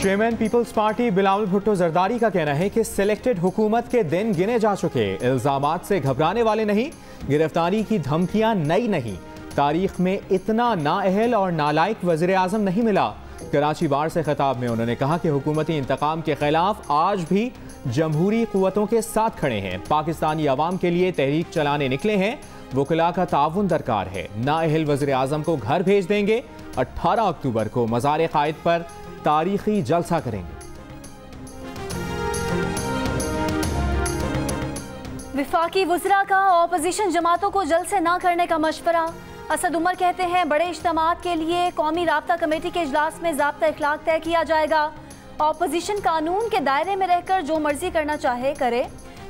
Chairman people's party Bilawal Bhutto Zardari का कहना है कि सिलेक्टेड हुकूमत के दिन गिने जा चुके, इल्जामात से घबराने वाले नहीं, गिरफ्तारी की धमकियां नई नहीं, तारीख में इतना नाअहल और नालायक वज़ीर आज़म नहीं मिला। कराची बार से खिताब में उन्होंने कहा कि हुकूमती इंतकाम के खिलाफ आज भी जमहूरी कुव्वतों के साथ खड़े हैं, पाकिस्तानी अवाम के लिए तहरीक चलाने निकले हैं, वकला का ताउन दरकार है। नाअहल वज़ीर आज़म को घर भेज देंगे। 18 अक्टूबर को मज़ार क़ायद पर तारीखी जलसा करेंगे। विफाकी वज़रा का ऑपोजिशन जमातों को जलसे ना करने का मशवरा। असद उमर कहते हैं बड़े इज्तिमात के लिए कौमी राब्ता कमेटी के इजलास में ज़ाब्ता इखलाक तय किया जाएगा। ऑपोजिशन कानून के दायरे में रहकर जो मर्जी करना चाहे करे,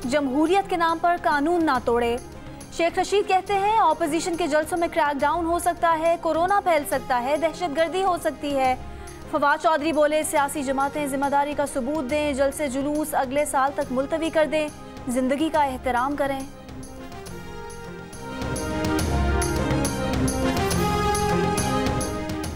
जमहूरियत के नाम पर कानून ना तोड़े। शेख रशीद कहते हैं ऑपोजिशन के जलसों में क्रैकडाउन हो सकता है, कोरोना फैल सकता है, दहशतगर्दी हो सकती है। फवाद चौधरी बोले सियासी जमातें जिम्मेदारी का सबूत दें, जलसे जुलूस अगले साल तक मुलतवी कर दें, जिंदगी का एहतराम करें।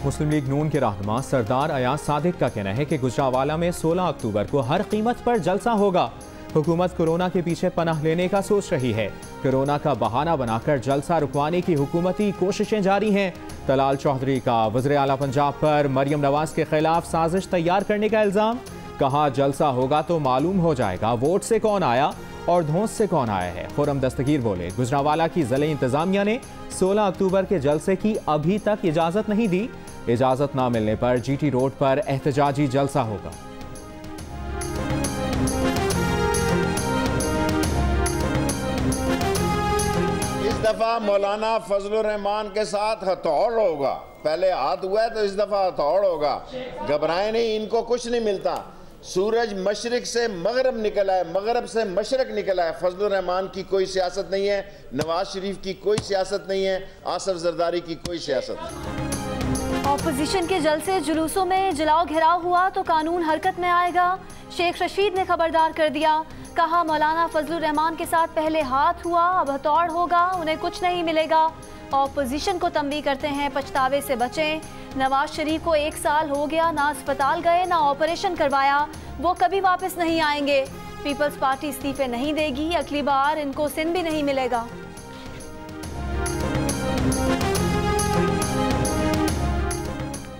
मुस्लिम लीग नून के रहनुमा सरदार अयाज सादिक का कहना है कि गुजरांवाला में 16 अक्टूबर को हर कीमत पर जलसा होगा। हुकूमत कोरोना के पीछे पनाह लेने का सोच रही है। कोरोना का बहाना बनाकर जलसा रुकवाने की हुकूमती कोशिशें जारी हैं। तलाल चौधरी का वज़ीर आला पंजाब पर मरियम नवाज के खिलाफ साजिश तैयार करने का इल्ज़ाम। कहा जलसा होगा तो मालूम हो जाएगा वोट से कौन आया और धौंस से कौन आया है। खुर्रम दस्तगीर बोले गुजरांवाला की ज़िले इंतजामिया ने 16 अक्टूबर के जलसे की अभी तक इजाज़त नहीं दी। इजाज़त ना मिलने पर GT रोड पर एहतजाजी जलसा होगा। दफा मौलाना फजलुर रहमान के साथ हथौड़ होगा। पहले हाथ हुआ है तो इस दफा हथौड़ होगा। घबराए नहीं, इनको कुछ नहीं मिलता। सूरज मशरिक से मगरब निकला है, मगरब से मशरक निकला है। फजलुर रहमान की कोई सियासत नहीं है, नवाज शरीफ की कोई सियासत नहीं है, आसिफ जरदारी की कोई सियासत नहीं। ऑपोजिशन के जलसे जुलूसों में जलाओ घेराव हुआ तो कानून हरकत में आएगा। शेख रशीद ने खबरदार कर दिया। कहा मौलाना फजलुर रहमान के साथ पहले हाथ हुआ, अब हथौड़ होगा, उन्हें कुछ नहीं मिलेगा। ऑपोजिशन को तंबीह करते हैं पछतावे से बचें। नवाज शरीफ को 1 साल हो गया, ना अस्पताल गए ना ऑपरेशन करवाया, वो कभी वापस नहीं आएंगे। पीपल्स पार्टी इस्तीफे नहीं देगी, अगली बार इनको सिन भी नहीं मिलेगा।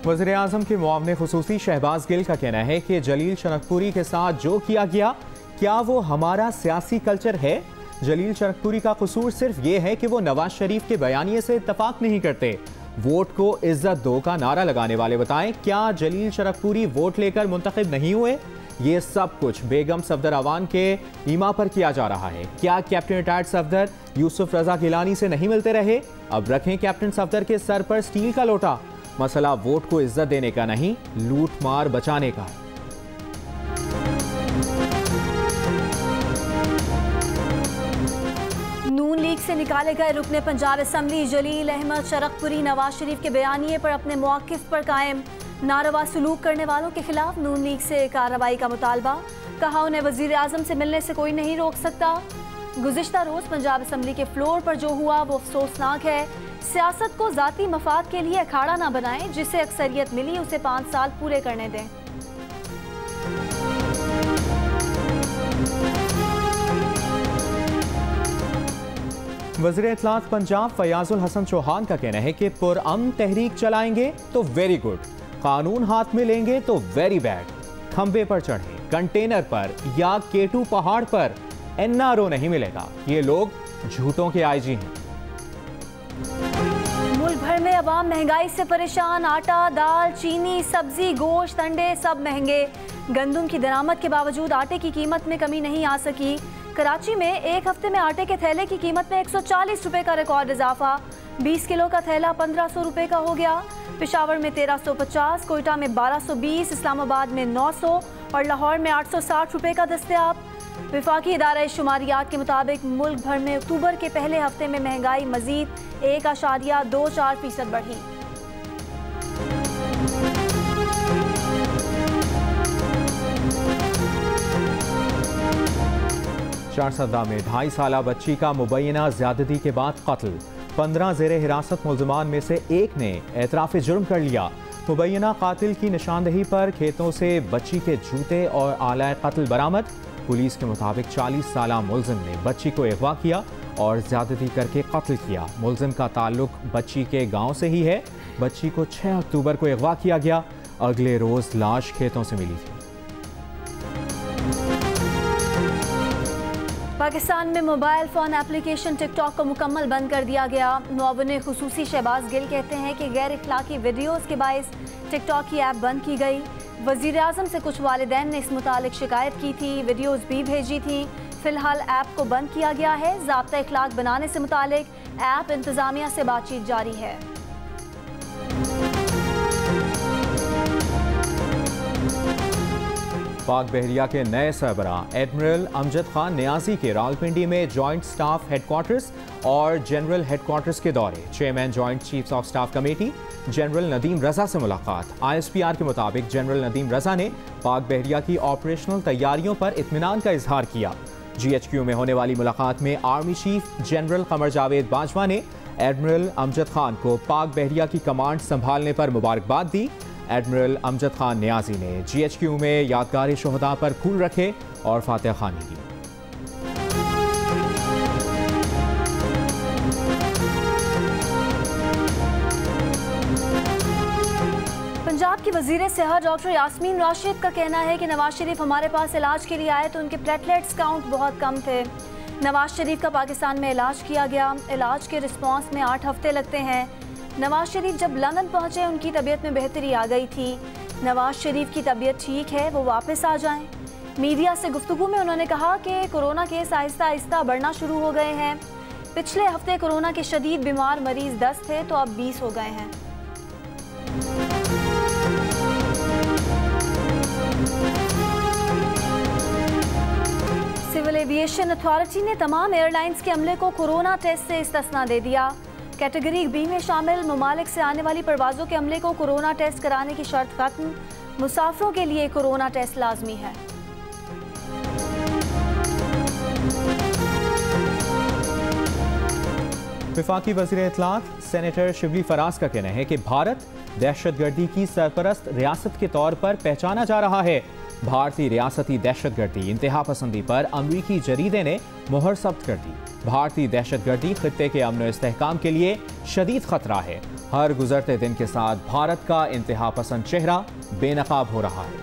वज़ीर आज़म के मुआवने खुसूसी शहबाज गिल का कहना है कि जलील शनकपुरी के साथ जो किया गया, क्या वो हमारा सियासी कल्चर है? जलील शनकपुरी का कसूर सिर्फ ये है कि वो नवाज शरीफ के बयानिए से इत्तफाक नहीं करते। वोट को इज्जत दो का नारा लगाने वाले बताएं, क्या जलील शनकपुरी वोट लेकर मुंतखब नहीं हुए? ये सब कुछ बेगम सफदर अवान के ईमा पर किया जा रहा है। क्या कैप्टन रिटायर्ड सफदर यूसुफ रजा गिलानी से नहीं मिलते रहे? अब रखें कैप्टन सफदर के सर पर स्टील का लोटा। मसला वोट को इज्जत देने का नहीं, लूट मार बचाने का है। नून लीग से निकाले गए रुकने पंजाब असम्बली जलील अहमद शरकपुरी नवाज शरीफ के बयानिए पर अपने मौक़िफ़ पर कायम। नारवा सलूक करने वालों के खिलाफ नून लीग से कार्रवाई का मुतालबा। कहा उन्हें वज़ीर आज़म से मिलने से कोई नहीं रोक सकता। गुज़िश्ता रोज़ पंजाब असम्बली के फ्लोर पर जो हुआ वो अफसोसनाक है। सियासत को ज़ाती मफाद के लिए अखाड़ा ना बनाएं, जिसे अक्सरियत मिली उसे 5 साल पूरे करने दें। वज़ीर इत्तलात पंजाब फयाजुल हसन चौहान का कहना है कि पुरअमन तहरीक चलाएंगे तो वेरी गुड, कानून हाथ में लेंगे तो वेरी बैड। खंबे पर चढ़े, कंटेनर पर या केटू पहाड़ पर NRO नहीं मिलेगा। ये लोग झूठों के IG हैं। मुल्क भर में अवाम महंगाई से परेशान। आटा, दाल, चीनी, सब्जी, गोश्त, अंडे सब महंगे। गंदम की दरामद के बावजूद आटे की कीमत में कमी नहीं आ सकी। कराची में एक हफ्ते में आटे के थैले की कीमत में 140 रुपए का रिकॉर्ड इजाफा। 20 किलो का थैला 1500 रुपए का हो गया। पेशावर में 1350, कोयटा में 1220, इस्लामाबाद में 900 और लाहौर में 860 रुपए का दस्तयाब। विफाकी इदारा शुमारियात के मुताबिक मुल्क भर में अक्टूबर के पहले हफ्ते में महंगाई मजीद 1.24% बढ़ी। चारसदा में 2.5 साला बच्ची का मुबैना ज्यादती के बाद कत्ल। 15 ज़ेरे हिरासत मुल्ज़मान में से एक ने एतराफ़ जुर्म कर लिया। मुबैना कातिल की निशानदही पर खेतों से बच्ची के जूते और आला कत्ल बरामद। पुलिस के मुताबिक 40 साला मुलजिम ने बच्ची को अगवा किया और ज्यादती करके कत्ल किया। मुलजिम का ताल्लुक बच्ची के गांव से ही है। बच्ची को 6 अक्टूबर को अगवा किया गया। अगले रोज लाश खेतों से मिली थी। पाकिस्तान में मोबाइल फ़ोन एप्लीकेशन टिकटॉक को मुकम्मल बंद कर दिया गया। मुआविन खुसूसी शहबाज गिल कहते हैं कि गैर इखलाकी वीडियोज़ के बाइस टिकटॉक की ऐप बंद की गई। वज़ीर आज़म से कुछ वालिदैन ने इस मुतालिक शिकायत की थी, वीडियोज़ भी भेजी थी। फ़िलहाल ऐप को बंद किया गया है। ज़ाब्ता इखलाक बनाने से मुतालिक ऐप इंतज़ामिया से बातचीत जारी है। पाक बहरिया के नए सरबरा एडमिरल अमजद खान नियाजी के रावलपिंडी में जॉइंट स्टाफ हेडक्वार्टर्स और जनरल हेडक्वार्टर्स के दौरे। Chairman joint chiefs of staff committee general Nadeem Raza से मुलाकात। ISPR के मुताबिक जनरल नदीम रजा ने पाक बहरिया की ऑपरेशनल तैयारियों पर इत्मीनान का इजहार किया। GHQ में होने वाली मुलाकात में army chief general Qamar Javed Bajwa ने एडमिरल अमजद खान को पाक बहरिया की कमांड संभालने पर मुबारकबाद दी। एडमिरल अमजद खान नियाजी ने GHQ में यादगार शोहदा पर फूल रखे और फातिहा खानी की। पंजाब की वजीर सेहत डॉक्टर यास्मीन राशिद का कहना है कि नवाज शरीफ हमारे पास इलाज के लिए आए तो उनके प्लेटलेट्स काउंट बहुत कम थे। नवाज शरीफ का पाकिस्तान में इलाज किया गया। इलाज के रिस्पांस में 8 हफ्ते लगते हैं। नवाज शरीफ जब लंदन पहुंचे उनकी तबीयत में बेहतरी आ गई थी। नवाज शरीफ की तबीयत ठीक है, वो वापस आ जाएं। मीडिया से गुफ्तगू में उन्होंने कहा कि कोरोना केस आहिस्ता आहिस्ता बढ़ना शुरू हो गए हैं। पिछले हफ्ते कोरोना के शदीद बीमार मरीज 10 थे तो अब 20 हो गए हैं। सिविल एविएशन अथॉरिटी ने तमाम एयरलाइंस के अमले को कोरोना टेस्ट से इस्तिस्ना दे दिया। कैटेगरी बी में शामिल ममालिक से आने वाली परवाज़ों के अमले को कोरोना टेस्ट कराने की शर्त खत्म। मुसाफिरों के लिए कोरोना टेस्ट लाजमी है। वफाकी वज़ीर इत्तलात सेनेटर शिबली फराज का कहना है कि भारत दहशतगर्दी की सरपरस्त रियासत के तौर पर पहचाना जा रहा है। भारतीय रियासती दहशतगर्दी इंतहा पसंदी पर अमरीकी जरीदे ने मोहर सब्त कर दी। भारतीय दहशतगर्दी खित्ते के अमन इस्तेहकाम के लिए शदीद खतरा है। हर गुजरते दिन के साथ भारत का इंतहा पसंद चेहरा बेनकाब हो रहा है।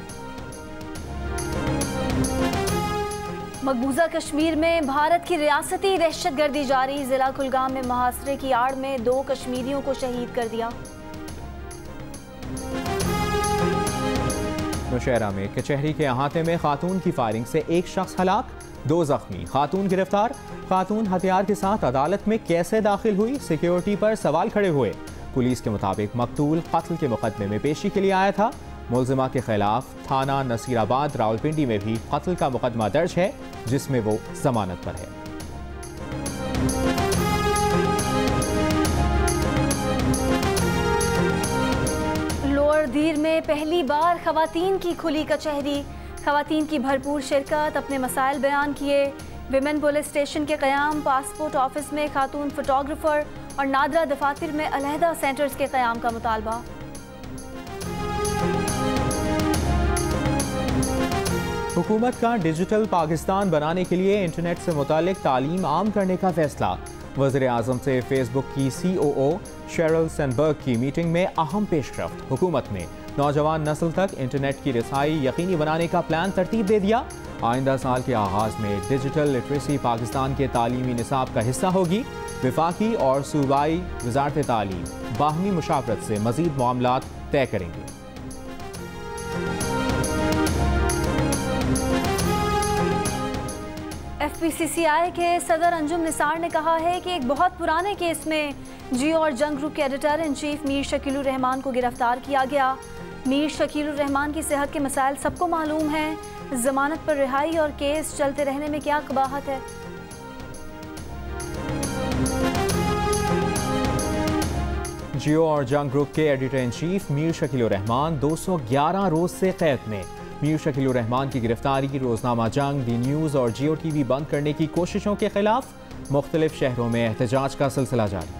मकबूजा कश्मीर में भारत की रियासती दहशतगर्दी जारी। जिला कुलगाम में मुहासरे की आड़ में 2 कश्मीरियों को शहीद कर दिया। नौशहरा में कचहरी के अहाते में खातून की फायरिंग से 1 शख्स हलाक, 2 जख्मी। खातून गिरफ्तार। खातून हथियार के साथ अदालत में कैसे दाखिल हुई, सिक्योरिटी पर सवाल खड़े हुए। पुलिस के मुताबिक मकतूल कत्ल के मुकदमे में पेशी के लिए आया था। मुलजिमा के खिलाफ थाना नसीराबाद रावलपिंडी में भी कत्ल का मुकदमा दर्ज है, जिसमें वो जमानत पर है। लोअर दीर में पहली बार खवातीन की खुली कचहरी। खवातीन की भरपूर शिरकत, अपने मसाइल बयान किए। विमेन पुलिस स्टेशन के क़याम, पासपोर्ट ऑफिस में खातून फोटोग्राफर और नादरा दफातर में अलहदा सेंटर्स के क़याम का मुतालबा। हुकूमत का डिजिटल पाकिस्तान बनाने के लिए इंटरनेट से मुतालिक तालीम आम करने का फैसला। वज़ीर आज़म से फेसबुक की COO शेरल सैनबर्ग की मीटिंग में अहम पेशरफ्त। हुकूमत ने नौजवान नस्ल तक इंटरनेट की रसाई यकीनी बनाने का प्लान तरतीब दे दिया। आइंदा साल के आगाज़ में डिजिटल लिटरेसी पाकिस्तान के तालीमी निसाब का हिस्सा होगी। वफाकी और सूबाई वज़ारत तालीम बाहमी मुशावरत से मज़ीद मामलात तय करेंगे। FPCCI के सदर अंजुम निसार ने कहा है कि एक बहुत पुराने केस में जियो और जंग ग्रुप के editor in chief Mir Shakilur Rahman को गिरफ्तार किया गया। मीर शकीलुर रहमान की सेहत के मसाइल सबको मालूम हैं। जमानत पर रिहाई और केस चलते रहने में क्या कबाहत है। जियो और जंग ग्रुप के editor in chief Mir Shakilur Rahman 211 रोज से कैद में। मीर शकीलुर रहमान की गिरफ्तारी, रोजनामा जंग, दी न्यूज़ और जियो TV बंद करने की कोशिशों के खिलाफ मुख्तलिफ शहरों में एहतजाज का सिलसिला जारी।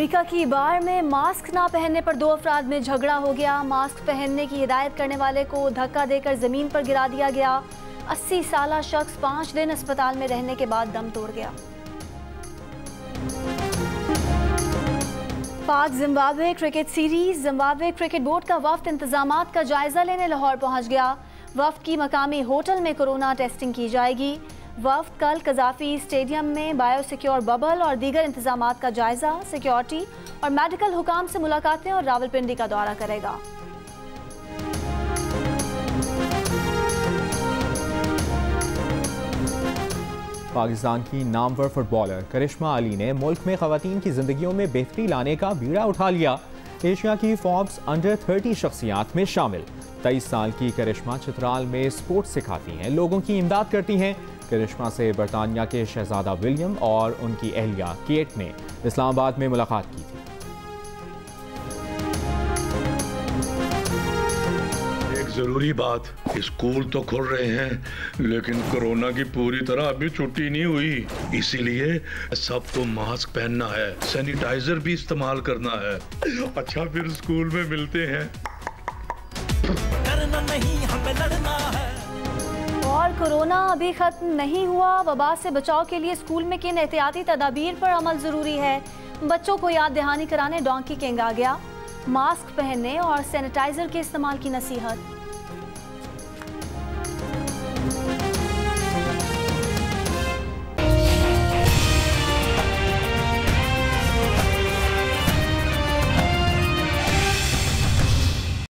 अमेरिका की बार में मास्क ना पहनने पर 2 अफराद में झगड़ा हो गया। मास्क पहनने की हिदायत करने वाले को धक्का देकर जमीन पर गिरा दिया गया। 80 साला शख्स 5 दिन अस्पताल में रहने के बाद दम तोड़ गया। पाक Zimbabwe cricket series. Zimbabwe cricket board का वफ्द इंतजामात का जायजा लेने लाहौर पहुंच गया। वफ्द की मकामी होटल में कोरोना टेस्टिंग की जाएगी। वफ्द कल कजाफी स्टेडियम में बायोसिक्योर बबल और दीगर इंतजामात का जायजा, सिक्योरिटी और मेडिकल हुकाम से मुलाकातें और रावलपिंडी का दौरा करेगा। पाकिस्तान की नामवर फुटबॉलर करिश्मा अली ने मुल्क में खवातीन की जिंदगियों में बेहतरी लाने का बीड़ा उठा लिया। एशिया की फोर्ब्स अंडर 30 शख्सियात में शामिल। 23 साल की करिश्मा चित्राल में स्पोर्ट्स सिखाती हैं, लोगों की इमदाद करती हैं। करिश्मा से बरतानिया के शहजादा विलियम और उनकी अहलिया केट ने इस्लामाबाद में मुलाकात की थी। एक जरूरी बात, स्कूल तो खुल रहे हैं लेकिन कोरोना की पूरी तरह अभी छुट्टी नहीं हुई, इसीलिए सबको मास्क पहनना है, सैनिटाइजर भी इस्तेमाल करना है। अच्छा, फिर स्कूल में मिलते हैं। डरना नहीं, हमें लड़ना है। और कोरोना अभी खत्म नहीं हुआ। वबा से बचाव के लिए स्कूल में किन एहतियाती तदाबीर पर अमल जरूरी है। बच्चों को याद दहानी कराने डोंकी किंग आ गया। मास्क पहनने और सैनिटाइजर के इस्तेमाल की नसीहत।